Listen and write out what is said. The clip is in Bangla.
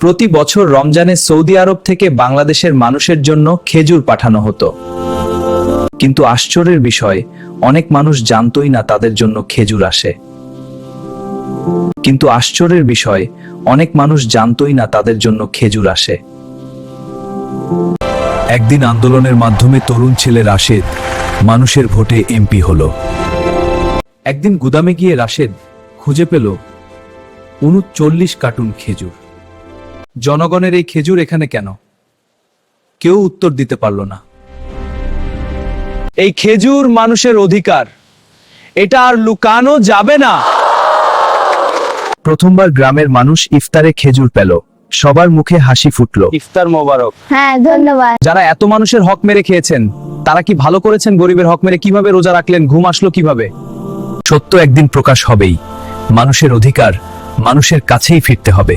প্রতি বছর রমজানে সৌদি আরব থেকে বাংলাদেশের মানুষের জন্য খেজুর পাঠানো হতো, কিন্তু আশ্চর্যের বিষয়, অনেক মানুষ জানতই না তাদের জন্য খেজুর আসে। কিন্তু আশ্চর্যের বিষয়, অনেক মানুষ জানতই না তাদের জন্য খেজুর আসে। একদিন আন্দোলনের মাধ্যমে তরুণ ছেলে রাশেদ মানুষের ভোটে এমপি হলো। একদিন গুদামে গিয়ে রাশেদ খুঁজে পেল ৩৯ কার্টুন খেজুর। জনগণের এই খেজুর এখানে কেন? কেউ উত্তর দিতে পারল না। এই খেজুর মানুষের অধিকার, এটা আর লুকানো যাবে না। প্রথমবার গ্রামের মানুষ ইফতারে খেজুর পেল, সবার মুখে হাসি ফুটলো। ইফতার মোবারক। হ্যাঁ, ধন্যবাদ। যারা এত মানুষের হক মেরে খেয়েছেন, তারা কি ভালো করেছেন? গরিবের হক মেরে কিভাবে রোজা রাখলেন? ঘুম আসলো কিভাবে? সত্য একদিন প্রকাশ হবেই। মানুষের অধিকার মানুষের কাছেই ফিরতে হবে।